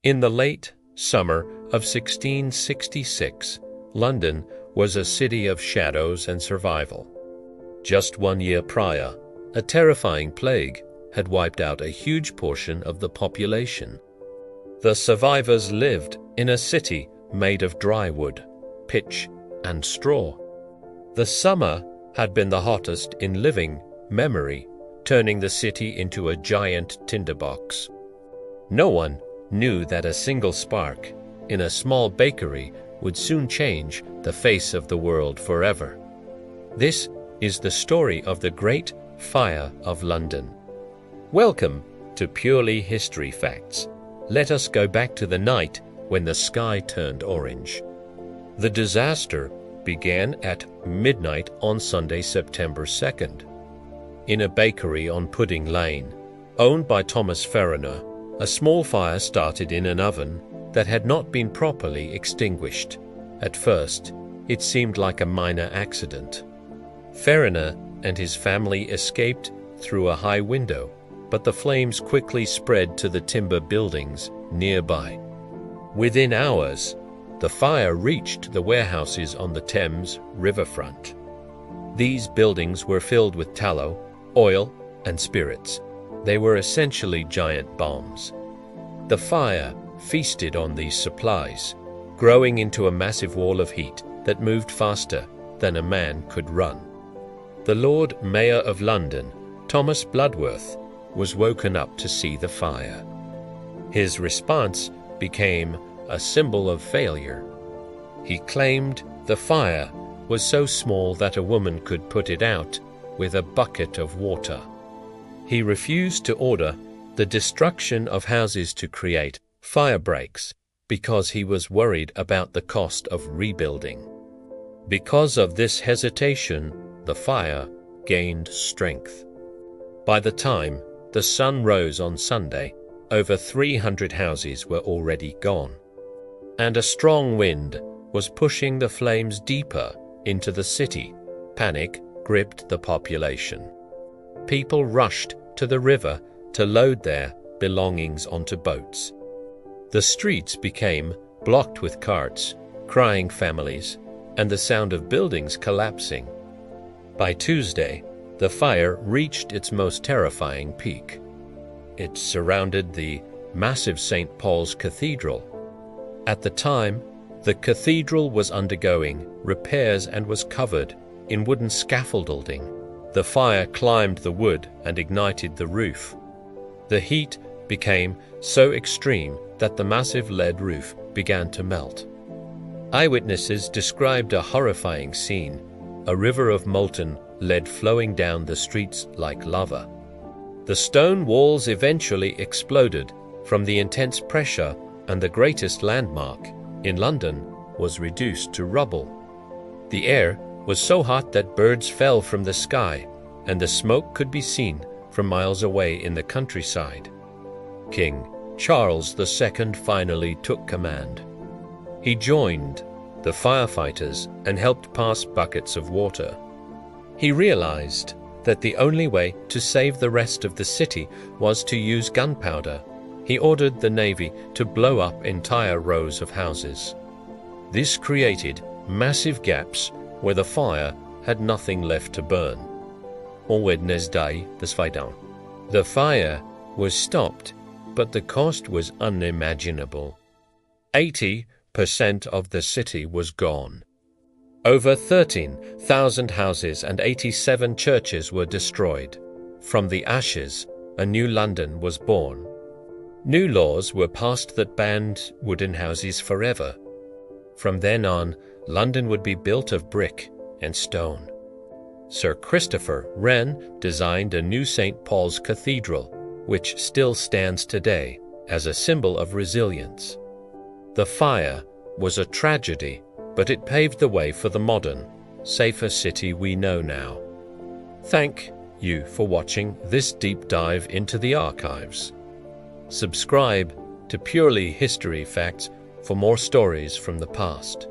In the late summer of 1666, London was a city of shadows and survival. Just 1 year prior, a terrifying plague had wiped out a huge portion of the population. The survivors lived in a city made of dry wood, pitch, and straw. The summer had been the hottest in living memory, turning the city into a giant tinderbox. No one knew that a single spark in a small bakery would soon change the face of the world forever. This is the story of the Great Fire of London. Welcome to Purely History Facts. Let us go back to the night when the sky turned orange. The disaster began at midnight on Sunday, September 2nd. In a bakery on Pudding Lane, owned by Thomas Fariner, a small fire started in an oven that had not been properly extinguished. At first, it seemed like a minor accident. Fariner and his family escaped through a high window, but the flames quickly spread to the timber buildings nearby. Within hours, the fire reached the warehouses on the Thames riverfront. These buildings were filled with tallow, oil, and spirits. They were essentially giant bombs. The fire feasted on these supplies, growing into a massive wall of heat that moved faster than a man could run. The Lord Mayor of London, Thomas Bloodworth, was woken up to see the fire. His response became a symbol of failure. He claimed the fire was so small that a woman could put it out with a bucket of water. He refused to order the destruction of houses to create firebreaks because he was worried about the cost of rebuilding. Because of this hesitation, the fire gained strength. By the time the sun rose on Sunday, over 300 houses were already gone, and a strong wind was pushing the flames deeper into the city. Panic gripped the population. People rushed to the river to load their belongings onto boats. The streets became blocked with carts, crying families, and the sound of buildings collapsing. By Tuesday, the fire reached its most terrifying peak. It surrounded the massive St. Paul's Cathedral. At the time, the cathedral was undergoing repairs and was covered in wooden scaffolding. The fire climbed the wood and ignited the roof. The heat became so extreme that the massive lead roof began to melt. Eyewitnesses described a horrifying scene, a river of molten lead flowing down the streets like lava. The stone walls eventually exploded from the intense pressure, and the greatest landmark in London was reduced to rubble. The air was so hot that birds fell from the sky, and the smoke could be seen from miles away in the countryside. King Charles II finally took command. He joined the firefighters and helped pass buckets of water. He realized that the only way to save the rest of the city was to use gunpowder. He ordered the Navy to blow up entire rows of houses. This created massive gaps where the fire had nothing left to burn. On Wednesday, the fire was stopped, but the cost was unimaginable. 80% of the city was gone. Over 13,000 houses and 87 churches were destroyed. From the ashes, a new London was born. New laws were passed that banned wooden houses forever. From then on, London would be built of brick and stone. Sir Christopher Wren designed a new St. Paul's Cathedral, which still stands today as a symbol of resilience. The fire was a tragedy, but it paved the way for the modern, safer city we know now. Thank you for watching this deep dive into the archives. Subscribe to Purely History Facts for more stories from the past.